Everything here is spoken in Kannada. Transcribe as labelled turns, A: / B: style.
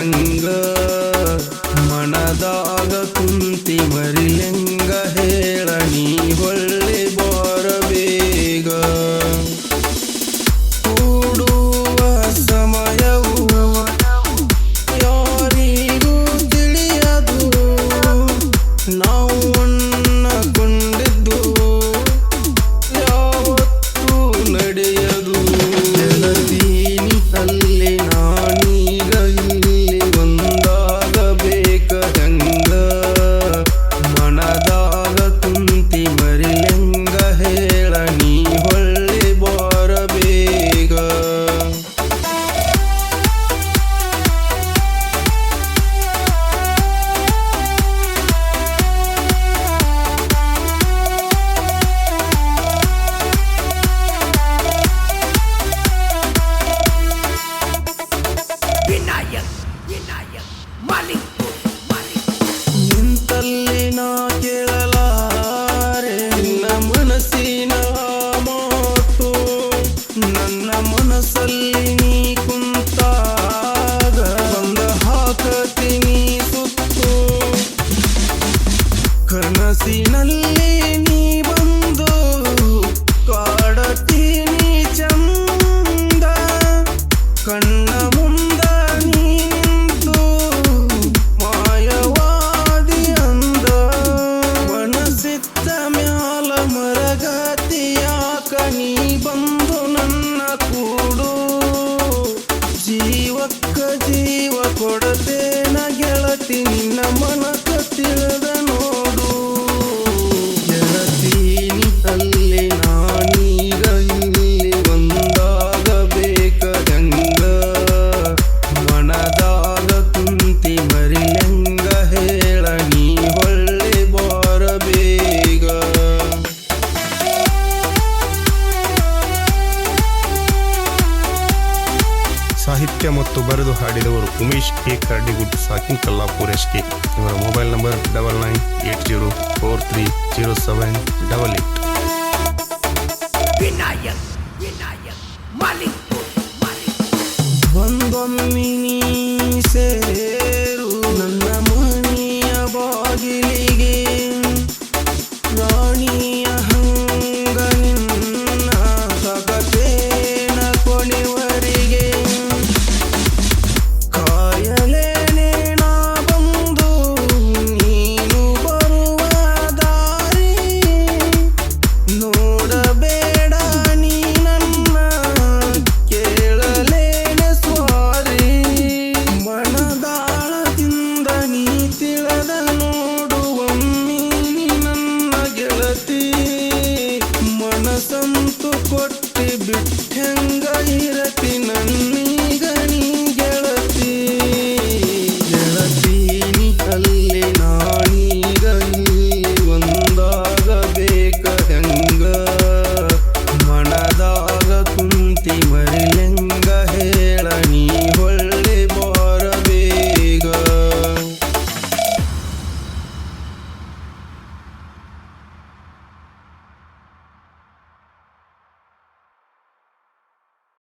A: ಹೆಂಗ ಮನದಾಗ ಕುಂತಿ ಮರಿಲೆಂಗ ಹೇಳ ನೀ ಹೊಳ್ಳಿ ಬರಬೇಗ ಕೂಡುವ ಸಮಯವು ಯಾರಿಗೂ ತಿಳಿಯದು ನಾವು ಕೊಂಡಿದ್ದು ಯಾವತ್ತೂ ನಡೆಯದು ಗೆಳತೀನಿ ಅಲ್ಲಿ ನಾನೀಗ ಇಲ್ಲಿ ಒಂದಾಗಬೇಕ ಹೆಂಗ ಮನದಾಗ ಕುಂತಿ ಮರಿಲೆಂಗ ಹೇಳ ನೀ ಹೊಳ್ಳಿ ಬರಬೇಗ ನಿಂತಲ್ಲಿ ನಾ ಕೇಳಲಾರೆ ನಿನ್ನ ಮನಸ್ಸಿನ ಮಾತು ನನ್ನ ಮನಸ್ಸಲ್ಲಿ ನೀ ಕುಂತಾಗ ಬಂದ ಹಾಕತೀನಿ ಸುತ್ತು ಕನಸಿನಲ್ಲಿ ನೀ ಬಂದು ಕಾಡತೀನಿ ಚಂದ ಕಣ್ಣ ಮುಂದ ನೀ ನಿಂತು ಮಾಯವಾದಿ ಅಂದ ಮನಸ್ಸಿತ್ತ ಮ್ಯಾಲ ಮರಗತಿಯಾಕ ನೀ ಬಂದು ನನ್ನ ಕೂಡು ಜೀವಕ್ಕ ಜೀವ ಕೊಡತೇನ ಗೆಳತಿ ನಿನ್ನ ಮನಕ ತಿಳಿದ ನೋಡು ಗೆಳತೀನಿ ಅಲ್ಲಿ ನಾನೀಗ ಇಲ್ಲಿ ಒಂದಾಗಬೇಕ ಹೆಂಗ ಮನದಾಗ ಕುಂತಿ ಮರಿಲೆಂಗ ಹೇಳ ನೀ ಹೊಳ್ಳಿ ಬರಬೇಗ
B: ಸಾಹಿತ್ಯ ಮತ್ತು ಬರೆದು ಹಾಡಿದವರು ಉಮೇಶ್ ಕೆ ಕರಡಿಗುಡ್ ಸಾಕಿನ್ ಕಲ್ಲಾಪುರ್ ಎಸ್ಕೆ. ಇವರ ಮೊಬೈಲ್ ನಂಬರ್
C: 99804308.
A: ಒಂದೊಮ್ಮೆ ನೀ ಸೇರೆ